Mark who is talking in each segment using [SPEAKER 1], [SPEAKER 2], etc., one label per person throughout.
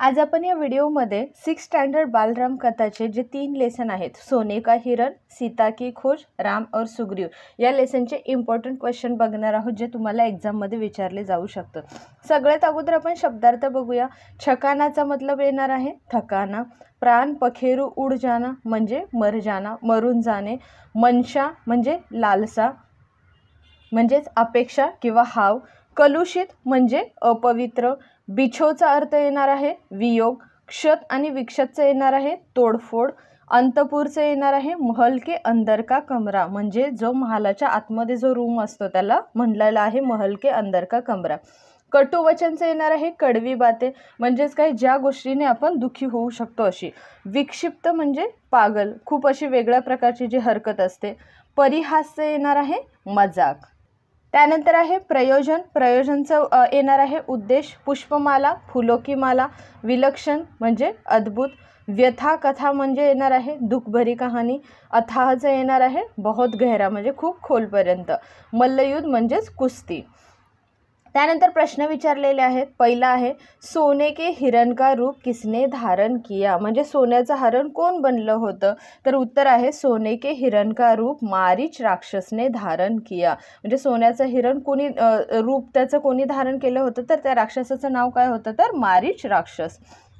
[SPEAKER 1] आज आपण या व्हिडिओमध्ये 6th स्टँडर्ड बालराम कथाचे जे 3 लेसन आहेत, सोने का हिरण, सीता की खोज, राम और सुग्रीव, या लेसनचे इम्पॉर्टंट क्वेश्चन बघणार आहोत जे तुम्हाला एग्जाममध्ये विचारले जाऊ शकतात। सगळ्यात अगोदर आपण शब्दार्थ बघूया। छकानाचा मतलब येणार आहे थकाना, प्राण पखेरु उड जाना म्हणजे मर जाना, मरून जाणे, मनशा म्हणजे लालसा म्हणजेच अपेक्षा किंवा हाव, कलुषित म्हणजे अपवित्र, बिछोचा अर्थ येणार आहे वियोग, क्षत आणि विक्षतचा येणार आहे तोडफोड, अंतपुरचं येणार आहे महल के अंदर का कमरा म्हणजे जो महालाच्या आतमध्ये जो रूम असतो त्याला म्हणलेला आहे महल के अंदर का कमरा। कटुवचनचं येणार आहे कडवी बाते म्हणजेच काही ज्या गोष्टीने आपण दुखी होऊ शकतो अशी। विक्षिप्त म्हणजे पागल, खूप अशी वेगळ्या प्रकारची जी हरकत असते। परिहास्य येणार आहे मजाक। त्यानंतर आहे प्रयोजन, प्रयोजनचं येणार आहे उद्देश, पुष्पमाला फुलों की माला, विलक्षण म्हणजे अद्भुत, व्यथा कथा म्हणजे येणार आहे दुःखभरी कहाणी, अथाहचं येणार आहे बहुत गहरा म्हणजे खूप खोलपर्यंत, मल्लयुद्ध म्हणजेच कुस्ती। त्यानंतर प्रश्न विचारलेले आहेत। पहिला आहे सोने के हिरण का रूप किसने धारण किया म्हणजे सोन्याचं हरण कोण बनलं होतं, तर उत्तर आहे सोने के हिरण का रूप मारीच राक्षसने धारण किया म्हणजे सोन्याचं हिरण कोणी रूप त्याचं कोणी धारण केलं होतं तर त्या राक्षसाचं नाव काय होतं तर मारीच राक्षस।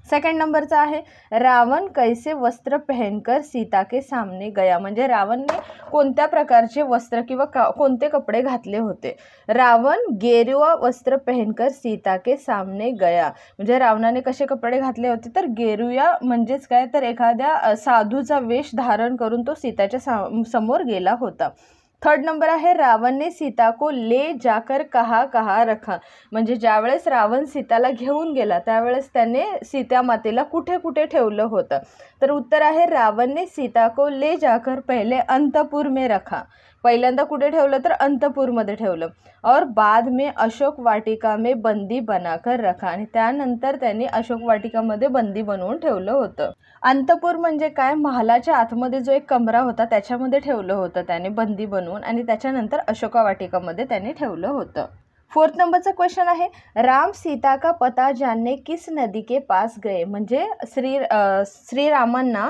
[SPEAKER 1] सेकंड नंबरचा आहे रावण कैसे वस्त्र पहनकर सीता के सामने गया म्हणजे रावणने कोणत्या प्रकारचे वस्त्र किंवा कोणते कपडे घातले होते। रावण गेरुआ वस्त्र पहनकर सीता के सामने गया म्हणजे रावणाने कसे कपडे घातले होते तर गेरुया म्हणजेच काय तर एखाद्या साधूचा वेश धारण करून तो सीताच्या समोर गेला होता। थर्ड नंबर आहे रावण ने सीता को ले जाकर कहा कहा रखा म्हणजे ज्यावेळेस रावण सीताला घेऊन गेला त्यावेळेस त्याने सीता मातेला कुठे कुठे ठेवलं होतं, तर उत्तर आहे रावण ने सीता को ले जाकर पहले अंतपुर में रखा, पहिल्यांदा कुठे ठेवलं तर अंतपुरमध्ये ठेवलं, और बाद में अशोक वाटिका में बंदी बनाकर रखा आणि त्यानंतर त्यांनी अशोक वाटिकामध्ये बंदी बनवून ठेवलं होतं। अंतपुर म्हणजे काय, महालाच्या आतमध्ये जो एक कमरा होता त्याच्यामध्ये ठेवलं होतं त्याने बंदी बनवून आणि त्याच्यानंतर अशोका वाटिकामध्ये त्याने ठेवलं होतं। फोर्थ नंबरचा क्वेश्चन आहे राम सीता का पता जानने किस नदी के पास गए म्हणजे श्रीरामांना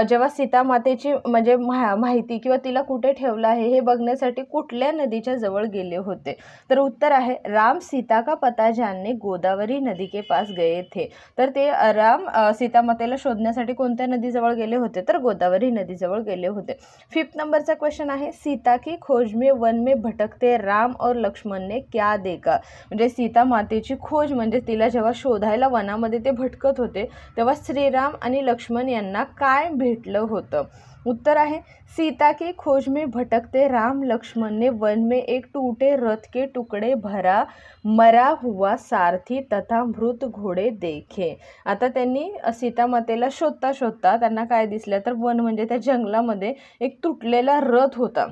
[SPEAKER 1] जेव्हा सीता मातेची म्हणजे माहिती किंवा तिला कुठे ठेवलं आहे हे बघण्यासाठी कुठल्या नदीच्या जवळ गेले होते, तर उत्तर आहे राम सीता का पता जानने गोदावरी नदी के पास गए थे तर ते राम सीता मातेला शोधण्यासाठी कोणत्या नदीजवळ गेले होते तर गोदावरी नदीजवळ गेले होते। फिफ्थ नंबरचा क्वेश्चन आहे सीता की खोज में वन में भटकते राम और लक्ष्मण ने क्या देखा म्हणजे सीता मातेची खोज म्हणजे तिला जेव्हा शोधायला वनामध्ये ते भटकत होते तेव्हा श्रीराम आणि लक्ष्मण यांना काय भेटलं होतं, उत्तर आहे सीता की खोज में भटकते राम लक्ष्मण ने वन में एक टूटे रथ के टुकड़े भरा मरा हुआ सारथी तथा मृत घोडे देखे। आता त्यांनी सीता मातेला शोधता शोधता त्यांना काय दिसलं तर वन म्हणजे त्या जंगलामध्ये एक तुटलेला रथ होता,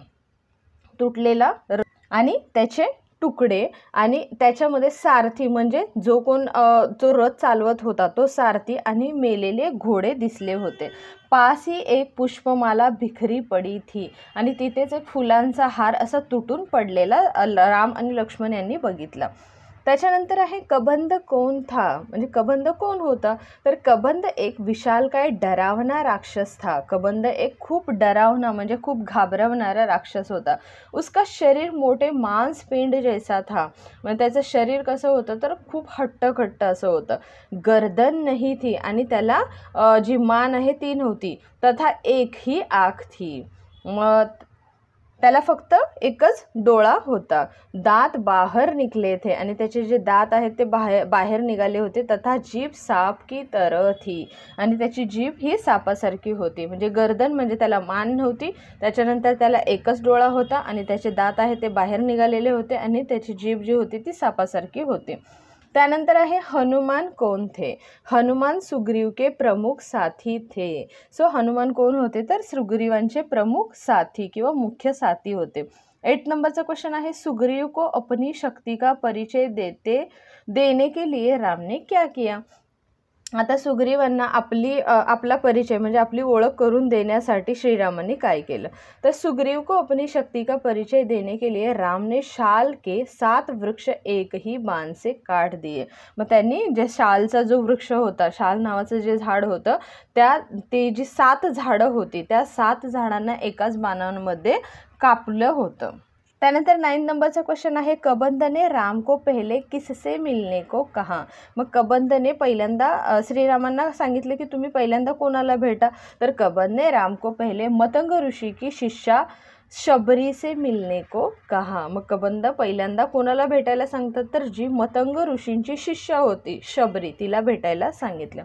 [SPEAKER 1] तुटलेला रथ आणि त्याचे तुकडे आणि त्याच्यामध्ये सारथी म्हणजे जो रथ चालवत होता तो सारथी आणि मेलेले घोडे दिसले होते। पास ही एक पुष्पमाला बिखरी पडी थी आणि तिथेच एक फुलांचा हार असा तुटून पडलेला राम आणि लक्ष्मण यांनी बघितला। त्याच्यानंतर आहे कबंध कौन था म्हणजे कबंध कोण होता, तर कबंध एक विशालकाय डरावना राक्षस था। कबंध एक खूप डरावना म्हणजे खूप घाबरवणारा राक्षस होता। उसका शरीर मोठे मांस पिंड जैसा था म्हणजे त्याचं शरीर कसं होतं तर खूप हट्टखट्ट असं होतं। गर्दन नहीं थी आणि त्याला जी मान आहे ती नव्हती, तथा एक ही आँख थी मग त्याला फक्त एकच डोळा होता। दात बाहर निकले थे आणि त्याचे जे दात आहेत ते बाहेर निघाले होते, तथा जीभ साप की तरह थी आणि त्याची जीभ ही सापासारखी होती म्हणजे गर्दन म्हणजे त्याला मान नव्हती, त्याच्यानंतर त्याला एकच डोळा होता आणि त्याचे दात आहेत ते बाहेर निघालेले होते आणि त्याची जीभ जी होती ती सापासारखी होती। त्यानंतर आहे हनुमान कौन थे, हनुमान सुग्रीव के प्रमुख साथी थे। सो हनुमान कोण होते तर सुग्रीवांचे प्रमुख साथी किंवा मुख्य साथी होते। 8 नंबरचा क्वेश्चन आहे सुग्रीव को अपनी शक्ति का परिचय देने के लिए राम ने क्या किया आता सुग्रीवांना आपला परिचय म्हणजे आपली ओळख करून देण्यासाठी श्रीरामांनी काय केलं, तर सुग्रीव को अपनी शक्ति का परिचय देने के लिए राम ने शाल के 7 वृक्ष एक ही बाण से काट दिए. मग त्यांनी जे शालचा जो वृक्ष होता, शाल नावाचं जे झाड होतं, ते जी 7 झाडं होती त्या 7 झाडांना एकाच बाणांमध्ये कापलं होतं. त्यानंतर 9 नंबरचा क्वेश्चन आहे, कबंध ने राम को पहले किससे मिलने को कहा. मग कबंधने पहिल्यांदा श्रीरामांना सांगितले की तुम्ही पहिल्यांदा कोणाला भेटा, तर कबंध ने राम को पहले मतंग ऋषी की शिष्या शबरी से मिलने को कहा. मग कबंध पहिल्यांदा कोणाला भेटायला सांगतात, तर जी मतंग ऋषींची शिष्या होती शबरी, तिला भेटायला सांगितलं.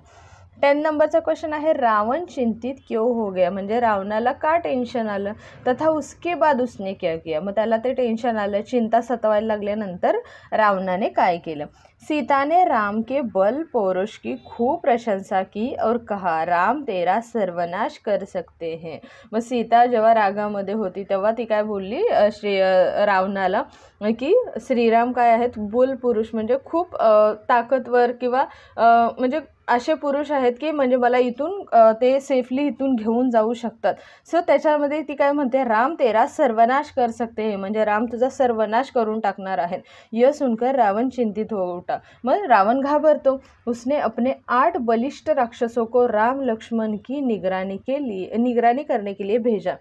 [SPEAKER 1] 10 नंबरचा क्वेश्चन आहे, रावण चिंतित क्यों हो गया, म्हणजे रावणाला का टेन्शन आलं, तथा उसके बाद उसने क्या किया. मग त्याला ते टेन्शन आलं, चिंता सतावायला लागल्यानंतर रावणाने काय केलं. सीता ने राम के बल पौरुष की खूब प्रशंसा की और कहा राम तेरा सर्वनाश कर सकते हैं. मग सीता जेव्हा रागामध्ये होती तेव्हा ती काय बोलली रावणाला की श्रीराम काय आहेत, बल पुरुष म्हणजे खूप ताकदवर किंवा म्हणजे असे पुरुष आहेत की म्हणजे मला इथून ते सेफली इथून घेऊन जाऊ शकतात. सो त्याच्यामध्ये ती काय म्हणते, राम तेरा सर्वनाश कर सकते हैं, म्हणजे राम तुझा सर्वनाश करून टाकणार आहेत. यह सुनकर रावण चिंतित हो उठा. मग रावण घाबरतो. उसने अपने 8 बलिष्ठ राक्षसों को राम लक्ष्मण की निगरानी करने के लिए भेजा.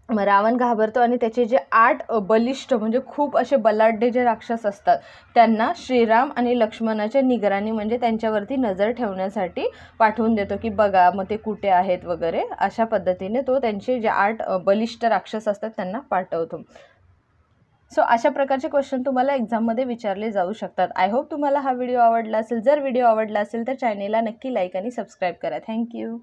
[SPEAKER 1] मग रावण घाबरतो आणि त्याचे जे 8 बलिष्ठ म्हणजे खूप असे बलाढ्य जे राक्षस असतात त्यांना श्रीराम आणि लक्ष्मणाच्या निगराणी म्हणजे त्यांच्यावरती नजर ठेवण्यासाठी पाठवून देतो की बघा मग ते कुठे आहेत वगैरे. अशा पद्धतीने तो त्यांचे जे 8 बलिष्ठ राक्षस असतात त्यांना पाठवतो. सो अशा प्रकारचे क्वेश्चन तुम्हाला एक्झाममध्ये विचारले जाऊ शकतात. आय होप तुम्हाला हा व्हिडिओ आवडला असेल. जर व्हिडिओ आवडला असेल तर चॅनेलला नक्की लाईक आणि सबस्क्राईब करा. थँक्यू.